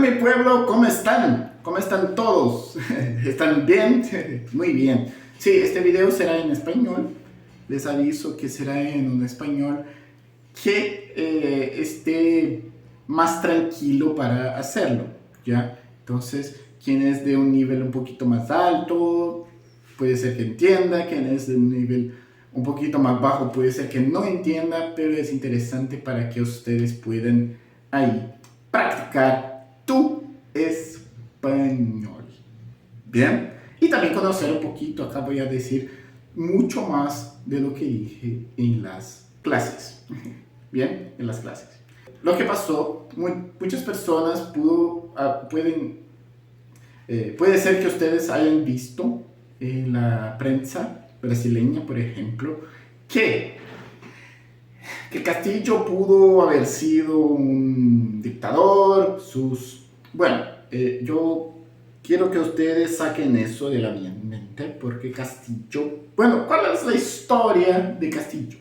mi pueblo, ¿cómo están? ¿Cómo están todos? ¿Están bien? Muy bien. Sí, este video será en español. Les aviso que será en un español que esté más tranquilo para hacerlo, ¿ya? Entonces, quien es de un nivel un poquito más alto, puede ser que entienda, quien es de un nivel un poquito más bajo, puede ser que no entienda, pero es interesante para que ustedes puedan ahí practicar tu español. Bien, y también conocer un poquito, acá voy a decir mucho más de lo que dije en las clases. Bien, en las clases. Lo que pasó, muchas personas puede ser que ustedes hayan visto en la prensa brasileña, por ejemplo, que Castillo pudo haber sido un dictador, Bueno, yo quiero que ustedes saquen eso de la mente, porque Castillo... Bueno, ¿cuál es la historia de Castillo?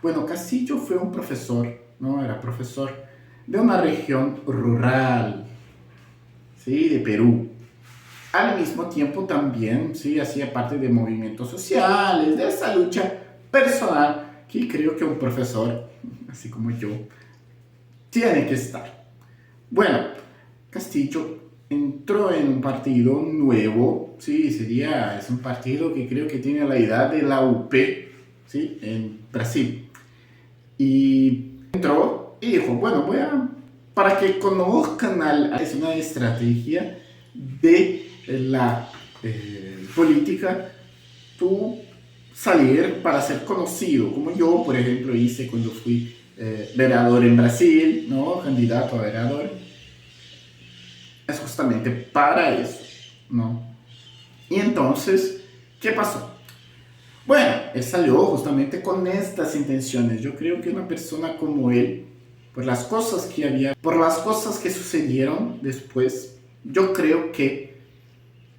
Bueno, Castillo fue un profesor, ¿no? Era profesor de una región rural, ¿sí? De Perú. Al mismo tiempo también, sí, hacía parte de movimientos sociales, de esa lucha personal que creo que un profesor, así como yo, tiene que estar. Bueno, Castillo entró en un partido nuevo, sí, es un partido que creo que tiene la edad de la UP, sí, en Brasil. Y entró y dijo, bueno, para que conozcan, es una estrategia de la política, tú salir para ser conocido, como yo, por ejemplo, hice cuando fui vereador en Brasil, ¿no? Candidato a vereador. Es justamente para eso, ¿no? Y entonces, ¿qué pasó? Bueno, él salió justamente con estas intenciones. Yo creo que una persona como él, por las cosas que sucedieron después, yo creo que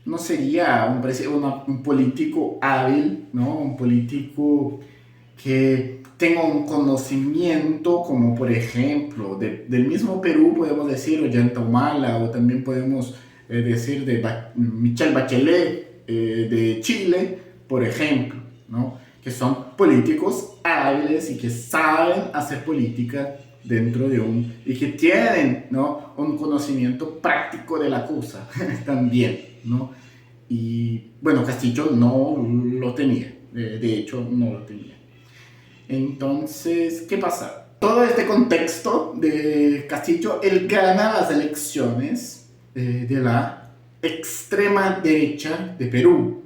no sería un político hábil, ¿no? Un político que tenga un conocimiento, como por ejemplo, del mismo Perú, podemos decir, Ollanta Humala, o también podemos decir de Michelle Bachelet, de Chile, por ejemplo, ¿no? Que son políticos hábiles y que saben hacer política dentro de y que tienen, ¿no? Un conocimiento práctico de la cosa también, ¿no? Y bueno, Castillo no lo tenía, de hecho no lo tenía. Entonces, ¿qué pasa? Todo este contexto de Castillo, él gana las elecciones de la extrema derecha de Perú,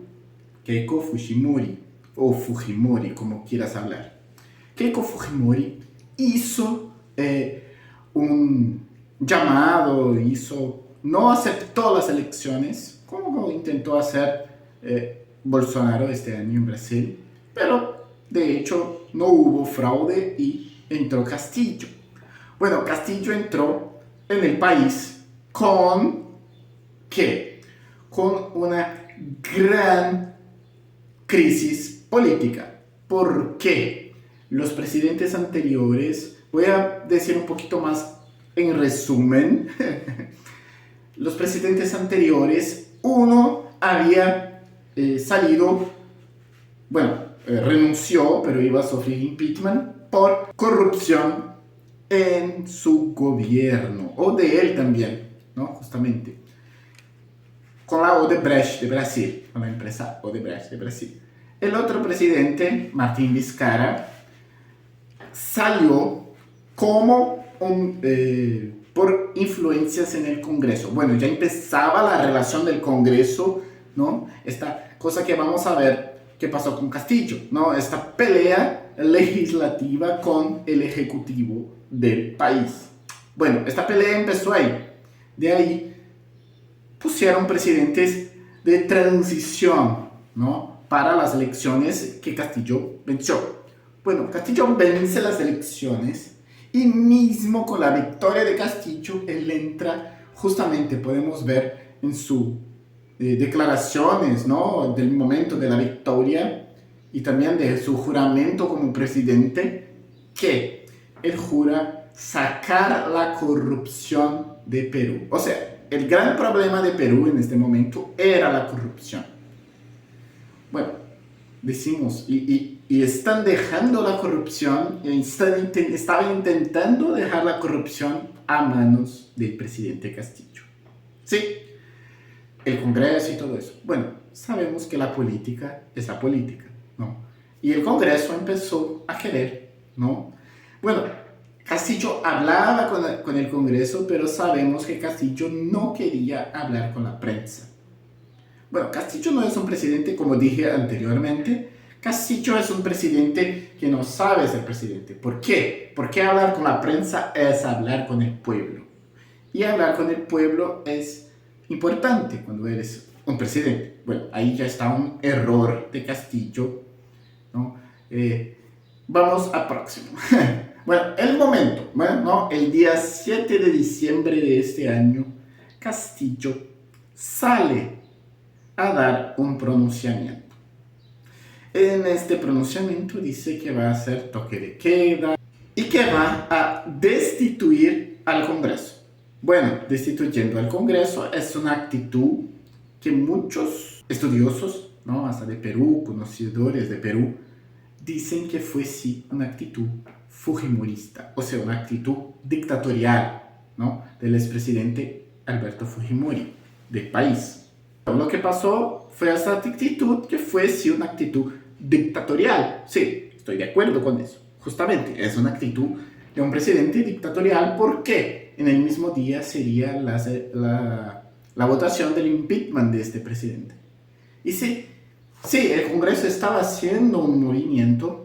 Keiko Fujimori, o Fujimori, como quieras hablar. Keiko Fujimori hizo un llamado, no aceptó las elecciones, como intentó hacer Bolsonaro este año en Brasil, pero de hecho no hubo fraude y entró Castillo. Bueno, Castillo entró en el país ¿qué? Con una gran crisis política. ¿Por qué? Los presidentes anteriores, voy a decir un poquito más en resumen, los presidentes anteriores, uno había salido, renunció, pero iba a sufrir impeachment por corrupción en su gobierno, o de él también, ¿no? Justamente. Con la Odebrecht de Brasil, con la empresa Odebrecht de Brasil. El otro presidente, Martín Vizcarra, salió como por influencias en el Congreso. Bueno, ya empezaba la relación del Congreso, ¿no? Esta cosa que vamos a ver qué pasó con Castillo, ¿no? Esta pelea legislativa con el ejecutivo del país. Bueno, esta pelea empezó ahí. De ahí pusieron presidentes de transición, ¿no? Para las elecciones que Castillo venció. Bueno, Castillo vence las elecciones y mismo con la victoria de Castillo, él entra, justamente podemos ver en sus declaraciones, ¿no? Del momento de la victoria y también de su juramento como presidente, que él jura sacar la corrupción de Perú. O sea, el gran problema de Perú en este momento era la corrupción. Bueno, decimos, y están dejando la corrupción, estaban intentando dejar la corrupción a manos del presidente Castillo. Sí, el Congreso y todo eso. Bueno, sabemos que la política es la política, ¿no? Y el Congreso empezó a querer, ¿no? Bueno, Castillo hablaba con el Congreso, pero sabemos que Castillo no quería hablar con la prensa. Bueno, Castillo no es un presidente, como dije anteriormente. Castillo es un presidente que no sabe ser presidente. ¿Por qué? Porque hablar con la prensa es hablar con el pueblo. Y hablar con el pueblo es importante cuando eres un presidente. Bueno, ahí ya está un error de Castillo, ¿no? Vamos al próximo. Bueno, el momento, bueno, ¿no? El día 7 de diciembre de este año, Castillo sale a dar un pronunciamiento. En este pronunciamiento dice que va a hacer toque de queda y que va a destituir al Congreso. Bueno, destituyendo al Congreso es una actitud que muchos estudiosos, ¿no? Hasta de Perú, conocedores de Perú, dicen que fue sí una actitud fujimorista, o sea, una actitud dictatorial, ¿no? Del expresidente Alberto Fujimori, del país. Lo que pasó fue esa actitud que fue sí una actitud dictatorial. Sí, estoy de acuerdo con eso. Justamente, es una actitud de un presidente dictatorial porque en el mismo día sería la votación del impeachment de este presidente. Y sí, el Congreso estaba haciendo un movimiento,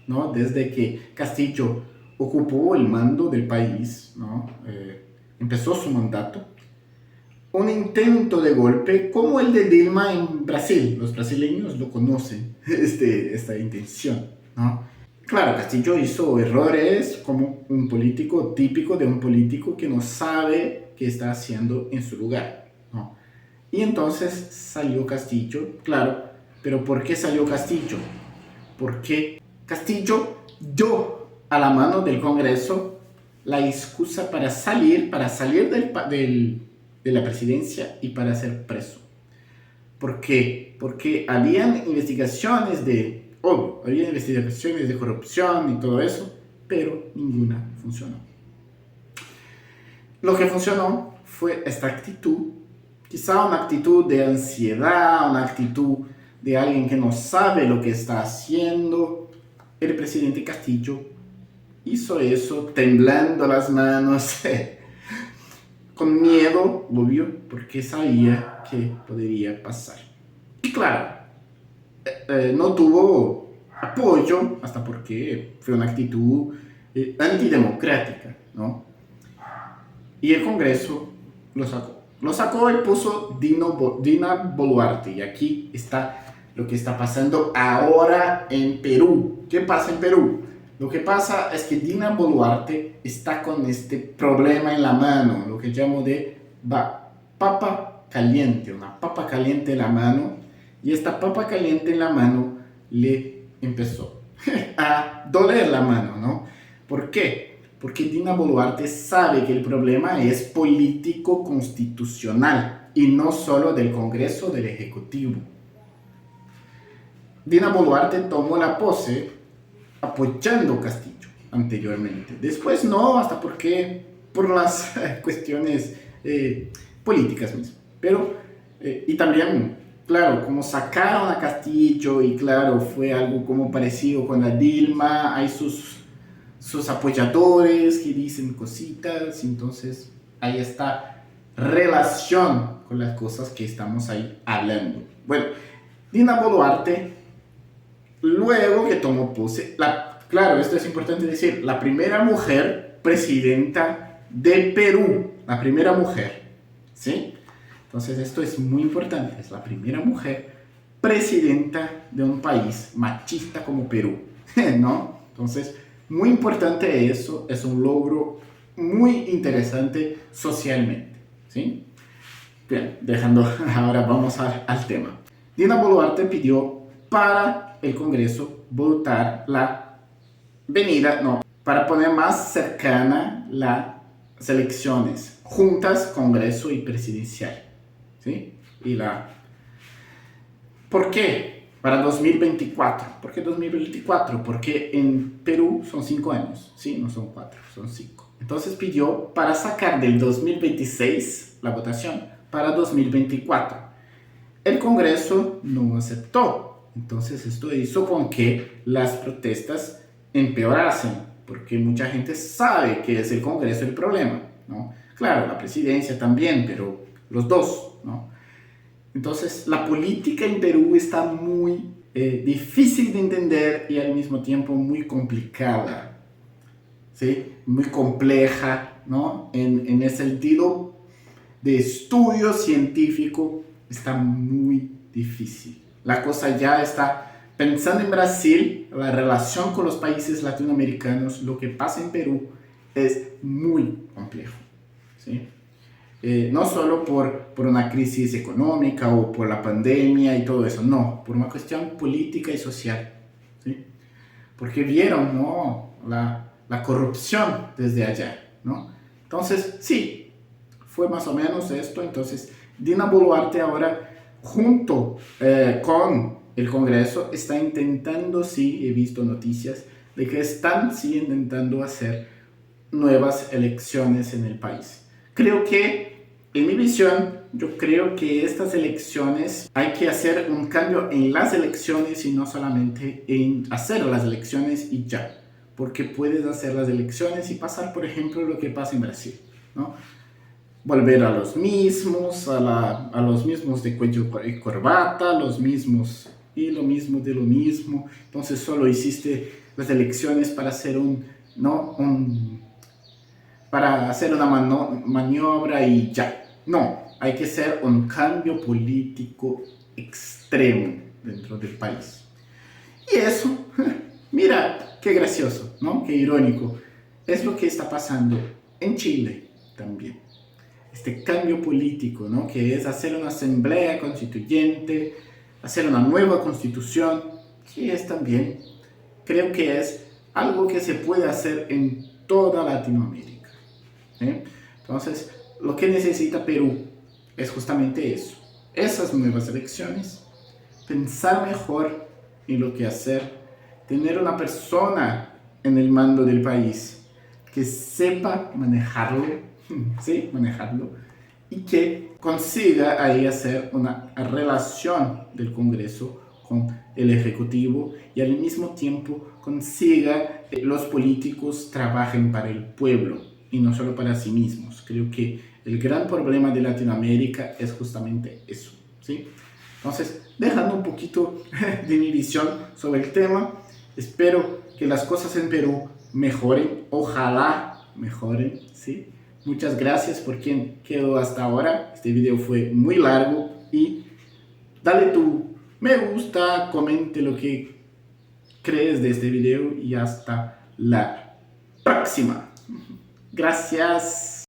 ¿no? Desde que Castillo ocupó el mando del país, ¿no? Empezó su mandato. Un intento de golpe como el de Dilma en Brasil. Los brasileños lo conocen, esta intención, ¿no? Claro, Castillo hizo errores como un político típico de un político que no sabe qué está haciendo en su lugar, ¿no? Y entonces salió Castillo, claro, pero ¿por qué salió Castillo? Porque Castillo dio a la mano del Congreso la excusa para salir de la presidencia y para ser preso. ¿Por qué? Porque había investigaciones de corrupción y todo eso, pero ninguna funcionó. Lo que funcionó fue esta actitud, quizá una actitud de ansiedad, una actitud de alguien que no sabe lo que está haciendo. El presidente Castillo hizo eso temblando las manos, con miedo, obvio, porque sabía que podría pasar. Y claro, no tuvo apoyo, hasta porque fue una actitud antidemocrática, ¿no? Y el Congreso lo sacó. Lo sacó y puso Dina Boluarte. Y aquí está lo que está pasando ahora en Perú. ¿Qué pasa en Perú? Lo que pasa es que Dina Boluarte está con este problema en la mano, lo que llamo de papa caliente, una papa caliente en la mano, y esta papa caliente en la mano le empezó a doler la mano, ¿no? ¿Por qué? Porque Dina Boluarte sabe que el problema es político constitucional y no solo del Congreso, del Ejecutivo. Dina Boluarte tomó la pose apoyando Castillo anteriormente. Después no, hasta porque por las cuestiones políticas mismas. Pero, y también, claro, como sacaron a Castillo y claro, fue algo como parecido con la Dilma, hay sus apoyadores que dicen cositas, entonces hay esta relación con las cosas que estamos ahí hablando. Bueno, Dina Boluarte, luego que tomó pose, claro, esto es importante decir, la primera mujer presidenta de Perú, la primera mujer, ¿sí? Entonces esto es muy importante, es la primera mujer presidenta de un país machista como Perú, ¿no? Entonces, muy importante eso, es un logro muy interesante socialmente, ¿sí? Bien, ahora vamos al tema. Dina Boluarte pidió para el Congreso votar para poner más cercana las elecciones juntas, Congreso y presidencial. ¿Sí? ¿Por qué? Para 2024. ¿Por qué 2024? Porque en Perú son 5 años, ¿sí? No son 4, son 5. Entonces pidió para sacar del 2026 la votación para 2024. El Congreso no aceptó. Entonces esto hizo con que las protestas empeorasen, porque mucha gente sabe que es el Congreso el problema, ¿no? Claro, la presidencia también, pero los dos, ¿no? Entonces, la política en Perú está muy difícil de entender y al mismo tiempo muy complicada, ¿sí? Muy compleja, ¿no? En el sentido de estudio científico está muy difícil. La cosa ya está, pensando en Brasil, la relación con los países latinoamericanos, lo que pasa en Perú es muy complejo, ¿sí? No solo por una crisis económica o por la pandemia y todo eso, no, por una cuestión política y social, ¿sí? Porque vieron, ¿no? la corrupción desde allá, ¿no? Entonces, sí, fue más o menos esto. Entonces, Dina Boluarte ahora, junto con el Congreso, está intentando, sí, he visto noticias de que están, sí, intentando hacer nuevas elecciones en el país. Creo que, en mi visión, yo creo que estas elecciones hay que hacer un cambio en las elecciones y no solamente en hacer las elecciones y ya. Porque puedes hacer las elecciones y pasar, por ejemplo, lo que pasa en Brasil, ¿no? Volver a los mismos, a los mismos de cuello y corbata, los mismos y lo mismo de lo mismo. Entonces solo hiciste las elecciones para hacer ¿no? Para hacer una maniobra y ya. No, hay que hacer un cambio político extremo dentro del país. Y eso, mira, qué gracioso, ¿no? Qué irónico. Es lo que está pasando en Chile también. Este cambio político, ¿no? Que es hacer una asamblea constituyente, hacer una nueva constitución, que es también, creo que es algo que se puede hacer en toda Latinoamérica, ¿eh? Entonces, lo que necesita Perú es justamente eso, esas nuevas elecciones, pensar mejor en lo que hacer, tener una persona en el mando del país que sepa manejarlo, ¿sí? Manejarlo, y que consiga ahí hacer una relación del Congreso con el Ejecutivo y al mismo tiempo consiga que los políticos trabajen para el pueblo y no solo para sí mismos. Creo que el gran problema de Latinoamérica es justamente eso, ¿sí? Entonces, dejando un poquito de mi visión sobre el tema, espero que las cosas en Perú mejoren, ojalá mejoren, ¿sí? Muchas gracias por quien quedó hasta ahora. Este video fue muy largo y dale tu me gusta, comente lo que crees de este video y hasta la próxima. Gracias.